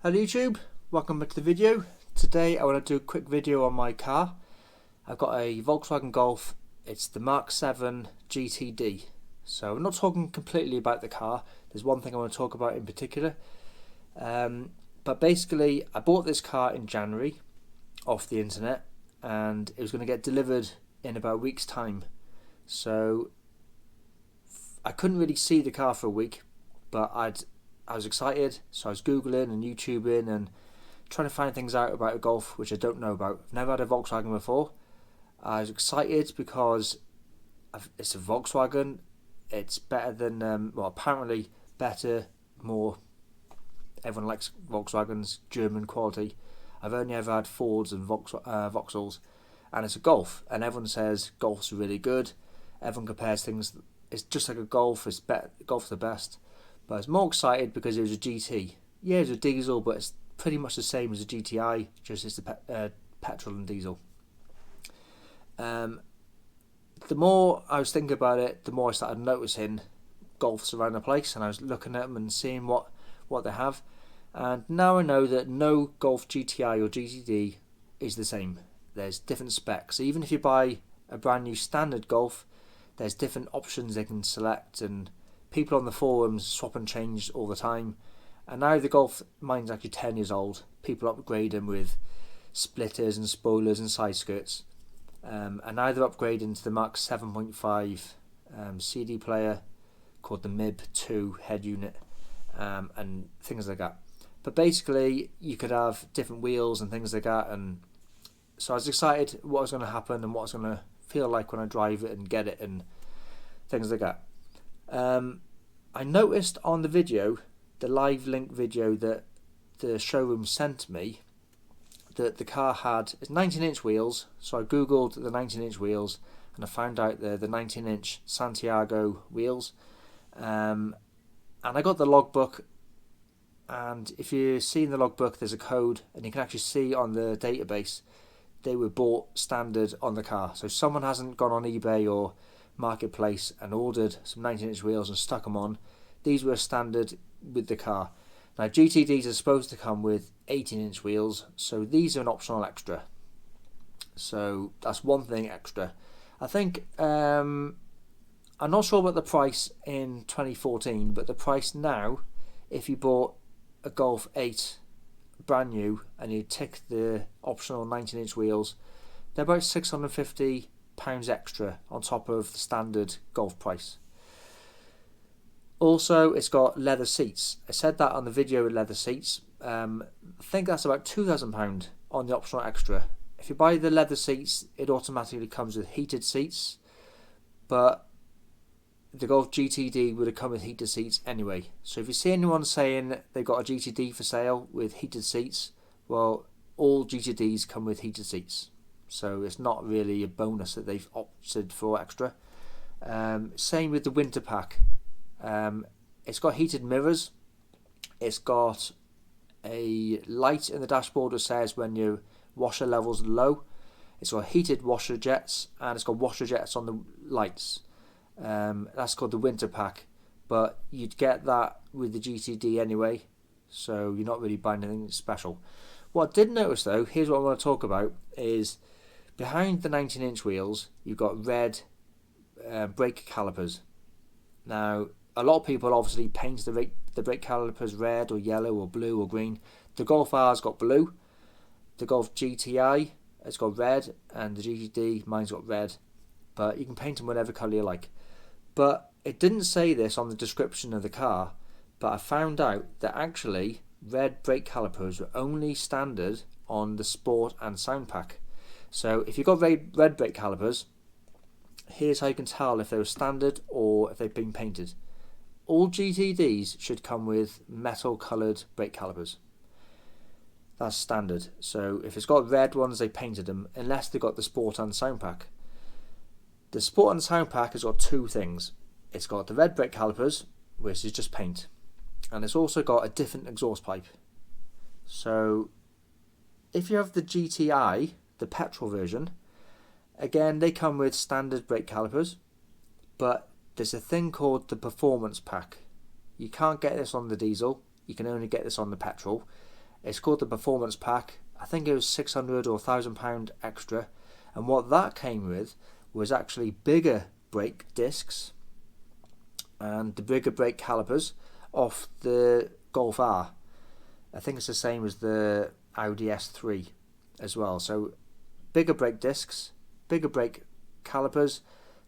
Hello YouTube, welcome back to the video. Today I want to do a quick video on my car. I've got a Volkswagen Golf. It's the Mark 7 GTD. So I'm not talking completely about the car. There's one thing I want to talk about in particular. But basically I bought this car in January off the internet and it was going to get delivered in about a week's time. So I couldn't really see the car for a week, but I was excited, so I was Googling and YouTubing and trying to find things out about a Golf which I don't know about. I've never had a Volkswagen before. I was excited because it's a Volkswagen. It's better than, well, apparently better, more. Everyone likes Volkswagens, German quality. I've only ever had Fords and Vauxhalls, and it's a Golf, and everyone says Golf's really good. Everyone compares things. It's just like a Golf. It's better. Golf's the best. But I was more excited because it was a GT. Yeah, it was a diesel, but it's pretty much the same as a GTI, just it's the petrol and diesel. The more I was thinking about it, the more I started noticing Golfs around the place, and I was looking at them and seeing what they have. And now I know that no Golf GTI or GTD is the same. There's different specs. Even if you buy a brand new standard Golf, there's different options they can select, and people on the forums swap and change all the time. And now the Golf, mine's actually 10 years old. People upgrade them with splitters and spoilers and side skirts. And now they're upgrading to the Mark 7.5 CD player called the MIB2 head unit, and things like that. But basically, you could have different wheels and things like that. And so I was excited what was going to happen and what it's going to feel like when I drive it and get it and things like that. I noticed on the video, the live link video that the showroom sent me, that the car had 19-inch wheels. So I googled the 19-inch wheels and I found out they're the 19-inch Santiago wheels. And I got the logbook, and if you see in the logbook there's a code, and you can actually see on the database they were bought standard on the car. So someone hasn't gone on eBay or Marketplace and ordered some 19-inch wheels and stuck them on. These were standard with the car. Now GTDs are supposed to come with 18-inch wheels, so these are an optional extra. So that's one thing extra. I think I'm not sure about the price in 2014, but the price now, if you bought a Golf 8 brand new and you tick the optional 19-inch wheels, they're about £650 extra on top of the standard Golf price. Also, it's got leather seats. I said that on the video with leather seats. I think that's about £2,000 on the optional extra. If you buy the leather seats, it automatically comes with heated seats, but the Golf GTD would have come with heated seats anyway. So if you see anyone saying they've got a GTD for sale with heated seats, well, all GTDs come with heated seats. So it's not really a bonus that they've opted for extra. Same with the winter pack. It's got heated mirrors. It's got a light in the dashboard that says when your washer levels are low. It's got heated washer jets, and it's got washer jets on the lights. That's called the winter pack, but you'd get that with the GTD anyway, so you're not really buying anything special. What I did notice though, here's what I want to talk about, is behind the 19-inch wheels you've got red brake calipers. Now a lot of people obviously paint the brake calipers red or yellow or blue or green. The Golf R's got blue, the Golf GTI has got red, and the GTD, mine's got red, but you can paint them whatever colour you like. But it didn't say this on the description of the car, but I found out that actually red brake calipers were only standard on the Sport and Sound pack. So if you've got red brake calipers, here's how you can tell if they were standard or if they've been painted. All GTDs should come with metal coloured brake calipers. That's standard. So if it's got red ones, they painted them, unless they've got the Sport and Sound pack. The Sport and Sound pack has got two things. It's got the red brake calipers, which is just paint, and it's also got a different exhaust pipe. So if you have the GTI, the petrol version, again they come with standard brake calipers, but there's a thing called the performance pack. You can't get this on the diesel, you can only get this on the petrol, It's called the Performance Pack. I think it was £600 or £1,000 extra, and what that came with was actually bigger brake discs and the bigger brake calipers off the Golf R. I think it's the same as the Audi S3 as well. So bigger brake discs, bigger brake calipers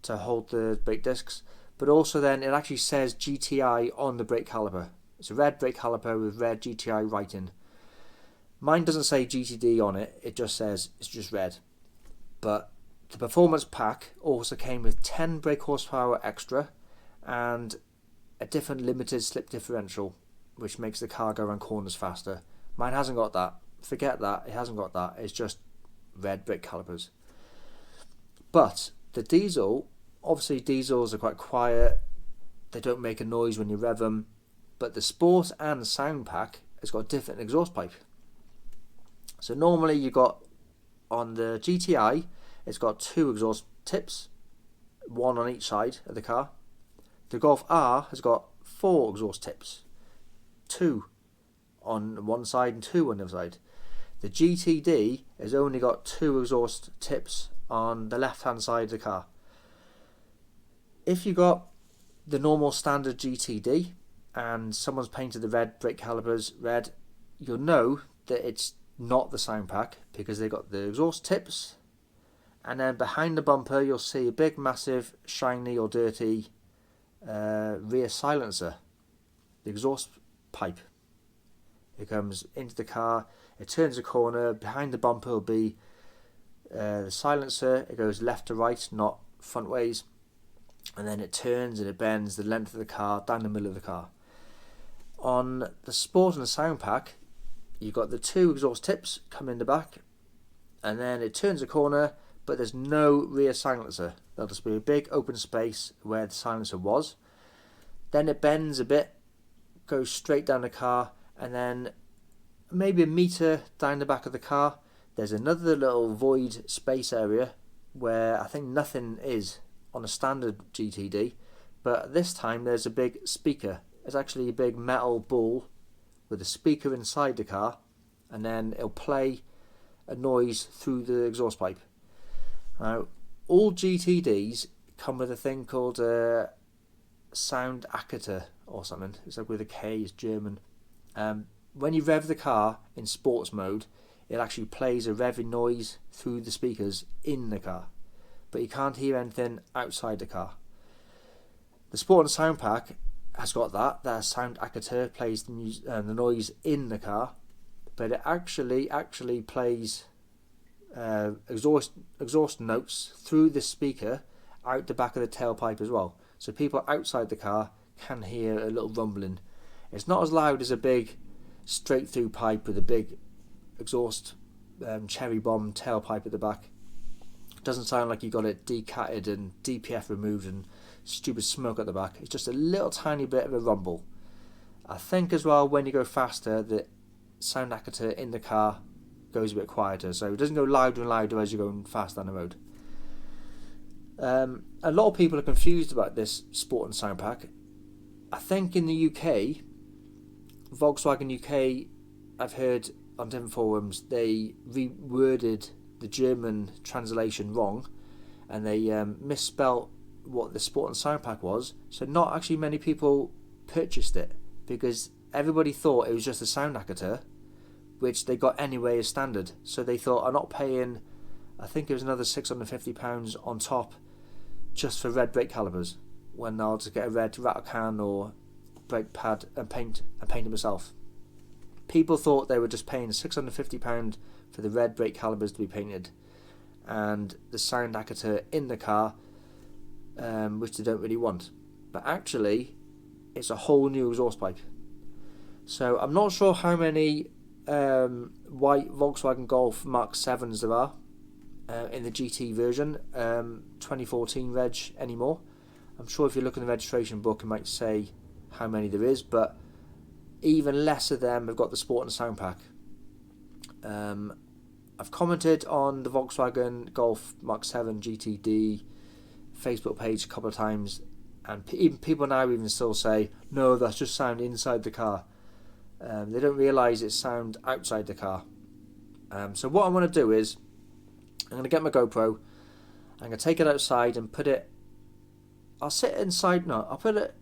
to hold the brake discs, but also then it actually says GTI on the brake caliper. It's a red brake caliper with red GTI writing. Mine doesn't say GTD on it, it just says it's just red. But the Performance Pack also came with 10 brake horsepower extra and a different limited slip differential, which makes the car go around corners faster. Mine hasn't got that. Forget that, it hasn't got that. It's just red brake calipers. But the diesel, obviously diesels are quite quiet, they don't make a noise when you rev them, but the Sport and Sound Pack has got a different exhaust pipe. So normally you got on the GTI, it's got 2 exhaust tips, 1 on each side of the car. The Golf R has got 4 exhaust tips, 2 on one side and 2 on the other side. The GTD has only got 2 exhaust tips on the left hand side of the car. If you got the normal standard GTD and someone's painted the red brake calipers red, you'll know that it's not the Sound Pack, because they got the exhaust tips, and then behind the bumper you'll see a big massive shiny or dirty rear silencer, the exhaust pipe. It comes into the car, it turns a corner, behind the bumper will be the silencer, it goes left to right, not front ways, and then it turns and it bends the length of the car down the middle of the car. On the Sport and Sound Pack, you've got the 2 exhaust tips come in the back, and then it turns a corner, but there's no rear silencer. There'll just be a big open space where the silencer was. Then it bends a bit, goes straight down the car, and then maybe a metre down the back of the car, there's another little void space area where I think nothing is on a standard GTD, but this time there's a big speaker. It's actually a big metal ball with a speaker inside the car, and then it'll play a noise through the exhaust pipe. Now, all GTDs come with a thing called a sound accator or something. It's like with a K, it's German. When you rev the car in sports mode, it actually plays a revving noise through the speakers in the car, but you can't hear anything outside the car. The Sport and Sound Pack has got that sound accator plays the noise in the car, but it actually plays exhaust notes through the speaker out the back of the tailpipe as well, so people outside the car can hear a little rumbling. It's not as loud as a big straight through pipe with a big exhaust cherry bomb tailpipe at the back. It doesn't sound like you got it decatted and DPF removed and stupid smoke at the back. It's just a little tiny bit of a rumble. I think as well, when you go faster, the sound accator in the car goes a bit quieter, so it doesn't go louder and louder as you're going fast down the road. A lot of people are confused about this Sport and Sound Pack. I think in the UK, Volkswagen UK, I've heard on different forums, they reworded the German translation wrong, and they misspelt what the Sport and Sound Pack was, so not actually many people purchased it, because everybody thought it was just a sound accator, which they got anyway as standard. So they thought, I'm not paying, I think it was another £650 on top just for red brake calipers, when I'll just get a red rattle can or brake pad and paint it myself. People thought they were just paying £650 for the red brake calipers to be painted and the sound accator in the car, which they don't really want. But actually, it's a whole new exhaust pipe. So I'm not sure how many white Volkswagen Golf Mark 7s there are in the GT version, 2014 reg anymore. I'm sure if you look in the registration book it might say how many there is, but even less of them have got the Sport and Sound Pack. I've commented on the Volkswagen Golf Mark 7 GTD Facebook page a couple of times, and even people now even still say, no, that's just sound inside the car. They don't realise it's sound outside the car. So what I'm going to do is I'm going to get my GoPro. I'm going to take it outside and put it. I'll sit inside. No, I'll put it.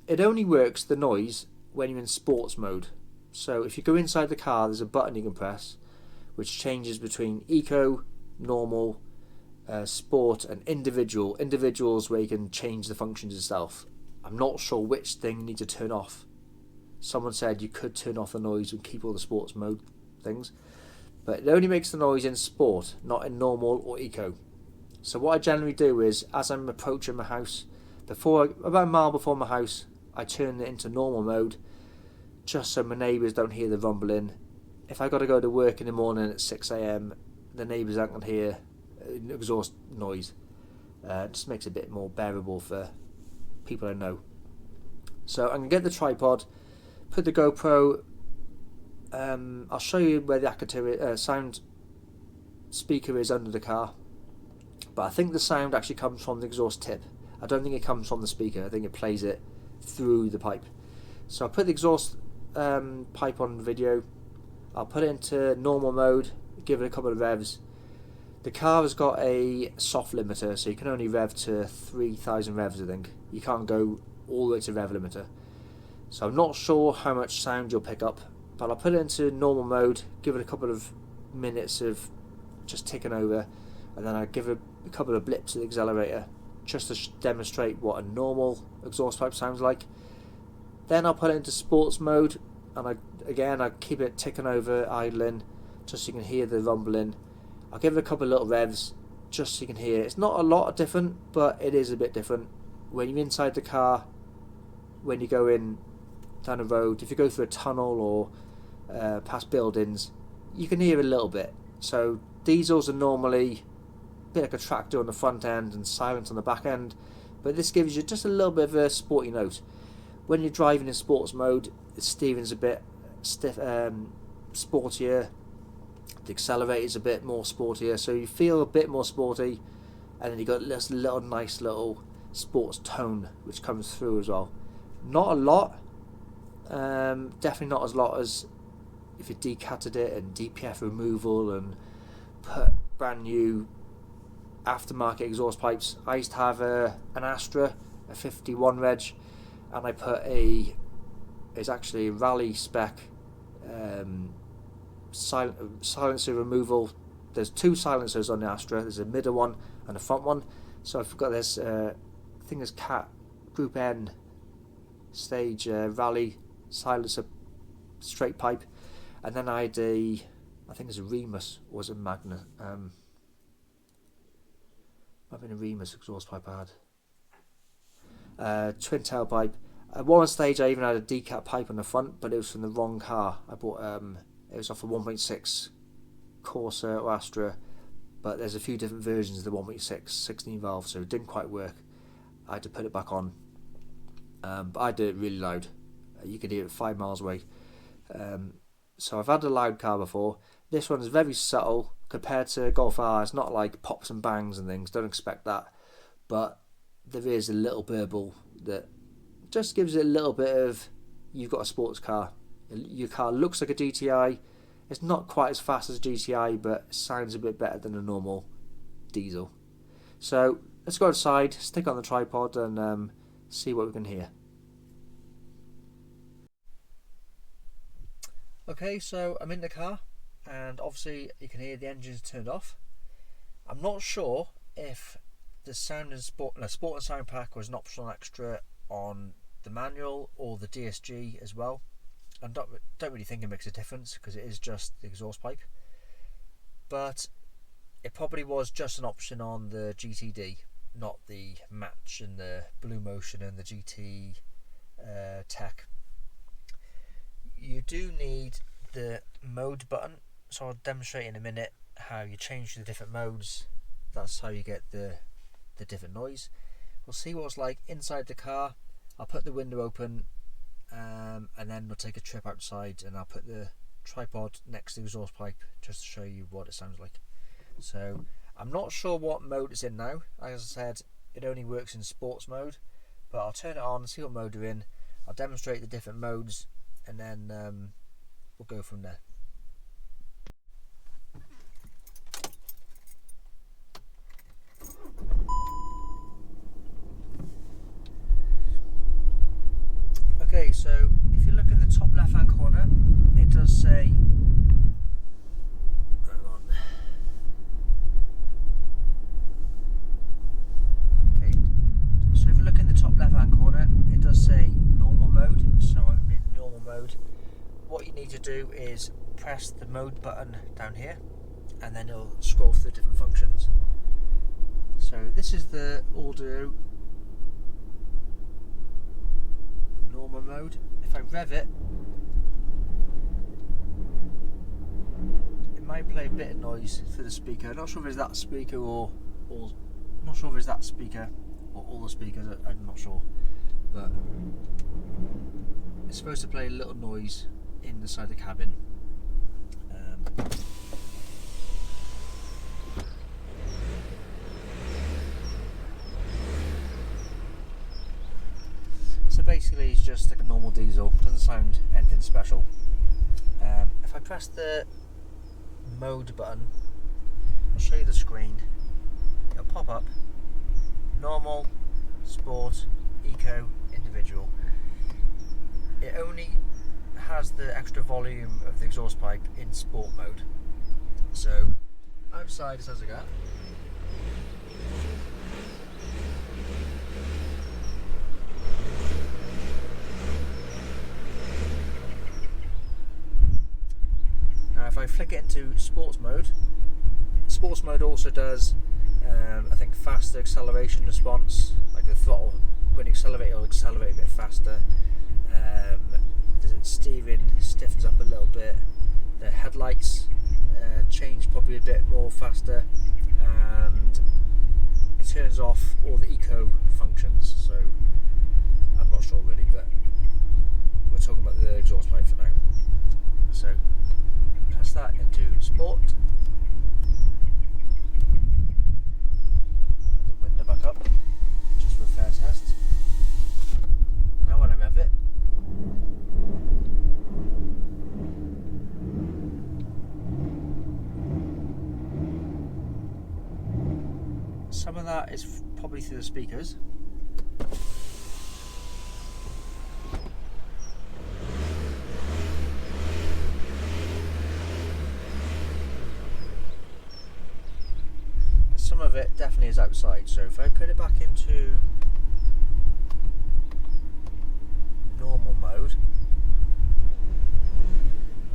It only works the noise when you're in sports mode. So if you go inside the car, there's a button you can press, which changes between eco, normal, sport, and individual. Individuals where you can change the functions yourself. I'm not sure which thing you need to turn off. Someone said you could turn off the noise and keep all the sports mode things, but it only makes the noise in sport, not in normal or eco. So what I generally do is, as I'm approaching my house, about a mile before my house, I turn it into normal mode, just so my neighbours don't hear the rumbling. If I got to go to work in the morning at 6 AM, the neighbours aren't going to hear exhaust noise. It just makes it a bit more bearable for people I know. So I'm going to get the tripod, put the GoPro. I'll show you where the Akato sound speaker is under the car, but I think the sound actually comes from the exhaust tip. I don't think it comes from the speaker. I think it plays it through the pipe. So I'll put the exhaust pipe on video. I'll put it into normal mode, give it a couple of revs. The car has got a soft limiter, so you can only rev to 3,000 revs, I think. You can't go all the way to rev limiter. So I'm not sure how much sound you'll pick up, but I'll put it into normal mode, give it a couple of minutes of just ticking over, and then I'll give it a couple of blips of the accelerator just to demonstrate what a normal exhaust pipe sounds like. Then I'll put it into sports mode, and I keep it ticking over, idling, just so you can hear the rumbling. I'll give it a couple of little revs just so you can hear it. It's not a lot different, but it is a bit different. When you're inside the car, when you go in down a road, if you go through a tunnel or past buildings, you can hear a little bit. So diesels are normally a bit like a tractor on the front end and silent on the back end, but this gives you just a little bit of a sporty note. When you're driving in sports mode, the steering's a bit stiff, sportier. The accelerator's a bit more sportier, so you feel a bit more sporty, and then you got this little nice little sports tone which comes through as well. Not a lot, definitely not as lot as if you decatted it and DPF removal and put brand new aftermarket exhaust pipes. I used to have an Astra, a 51 reg, and I put it's actually a rally spec silencer removal. There's two silencers on the Astra. There's a middle one and a front one. So I've got this I think there's Cat Group N stage rally silencer straight pipe, and then I had I think it's a Remus or was it Magna, might have been a Remus exhaust pipe I had. Twin tail pipe. At one stage I even had a decat pipe on the front, but it was from the wrong car. I bought it was off a 1.6 Corsa or Astra, but there's a few different versions of the 1.6 16 valve, so it didn't quite work. I had to put it back on, but I did it really loud. You could hear it 5 miles away. So I've had a loud car before. This one is very subtle compared to Golf R. It's not like pops and bangs and things, don't expect that, but there is a little burble that just gives it a little bit of, you've got a sports car. Your car looks like a GTI. It's not quite as fast as a GTI, but it sounds a bit better than a normal diesel. So let's go outside, stick on the tripod, and see what we can hear. Okay, so I'm in the car, and obviously you can hear the engine's turned off. I'm not sure if the sound and sport and sound pack was an optional extra on the manual or the DSG as well. I don't really think it makes a difference because it is just the exhaust pipe, but it probably was just an option on the GTD, not the Match and the Blue Motion and the GT Tech. You do need the mode button, so I'll demonstrate in a minute how you change the different modes. That's how you get the different noise. We'll see what it's like inside the car. I'll put the window open, and then we'll take a trip outside, and I'll put the tripod next to the exhaust pipe just to show you what it sounds like. So I'm not sure what mode it's in now. As I said, it only works in sports mode, but I'll turn it on and see what mode we're in. I'll demonstrate the different modes, and then we'll go from there. Okay, so if you look in the top left hand corner, it does say, hang on. Okay, so if you look in the top left hand corner, it does say normal mode, so I'm in normal mode. What you need to do is press the mode button down here, and then it'll scroll through the different functions. So this is the audio normal mode. If I rev it, it might play a bit of noise through the speaker. Not sure if it's that speaker or not sure if it's that speaker or all the speakers. I'm not sure, but it's supposed to play a little noise inside the cabin. So basically it's just like a normal diesel, doesn't sound anything special. If I press the mode button, I'll show you the screen. It'll pop up normal, sport, eco, individual. It only has the extra volume of the exhaust pipe in sport mode. So outside it sounds like that. Now if I flick it into sports mode also does I think faster acceleration response, like the throttle, when you accelerate it'll accelerate a bit faster. The steering stiffens up a little bit, the headlights change probably a bit more faster, and it turns off all the eco functions, so I'm not sure really, but we're talking about the exhaust pipe for now. So press that into sport, the window back up, just for a fair test. Now when I rev it, some of that is probably through the speakers. Some of it definitely is outside, so if I put it back into normal mode,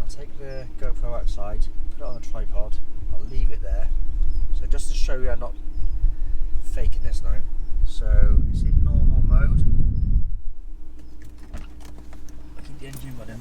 I'll take the GoPro outside, put it on a tripod, I'll leave it there. So just to show you I'm not faking this now. So it's in normal mode. I keep the engine running.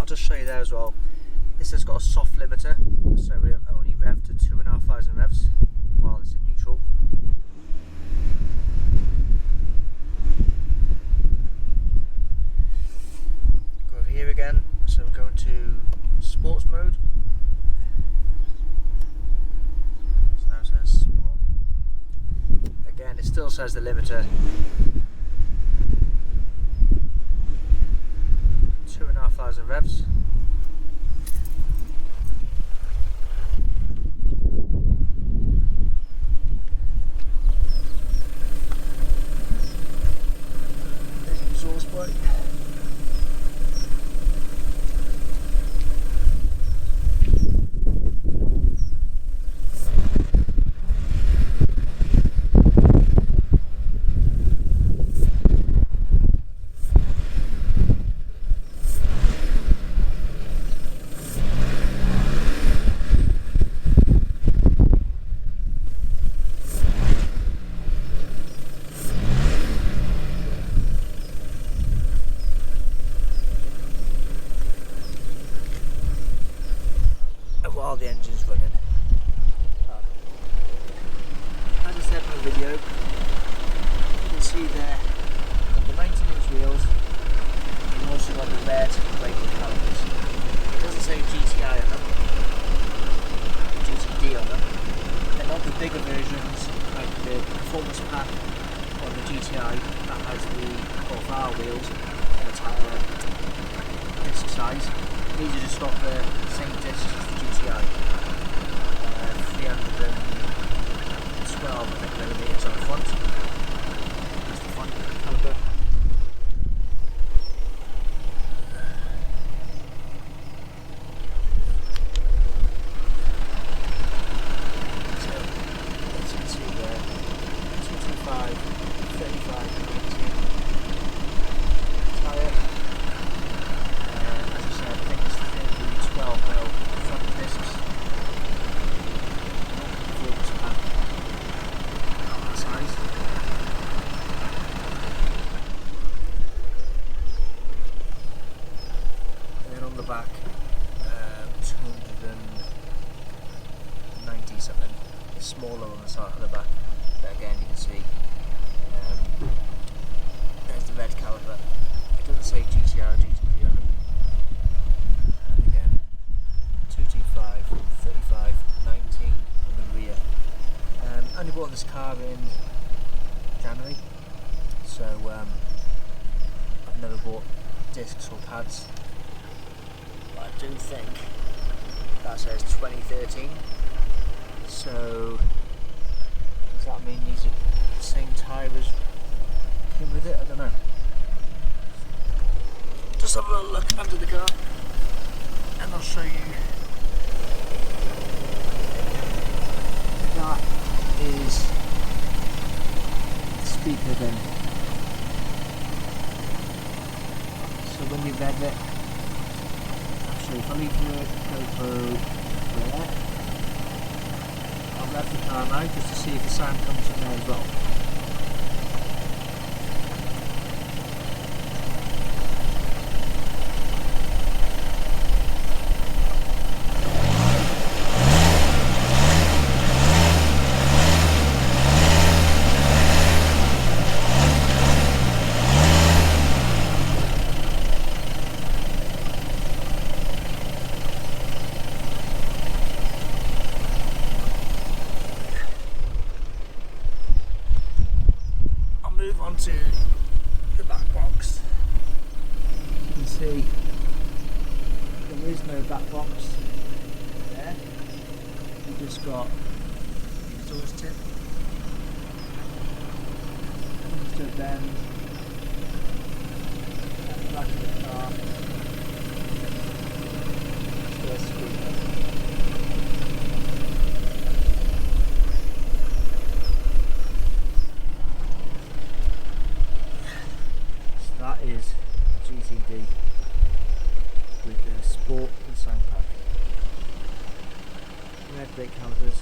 Just show you there as well. This has got a soft limiter, so we'll only rev to 2,500 revs while it's in neutral. Go over here again, so we're going to sports mode. So now it says sport. Again, it still says the limiter. 2,500 revs. There's the exhaust pipe. size. These are just got the same discs as the GTI. 312 I think millimeters on the front. That's the front caliper. So as you can see there, 225, 35, 19 tyre. As I said, I think it's 12mm front discs. Focus pack on that size. And then on the back, 290 something. It's smaller on the side of the back. But again, you can see there's the red caliper. It doesn't say GTR or GTD on them. And again, 225, 35, 19 on the rear. I only bought this car in January, so I've never bought discs or pads. But I do think that says 2013. So does that mean these are the same tyre as came with it? I don't know. Just have a little look under the car and I'll show you. That is the speaker bin. So when you rev it, actually if I leave the GoPro there, I'll rev the car now just to see if the sound comes in there as well. Move on to the back box. You can see there is no back box there. You've just got the exhaust tip. Comes to a bend at the back of the car. That's the speaker. That is GTD with the Sport and Sound pack. Red brake calipers.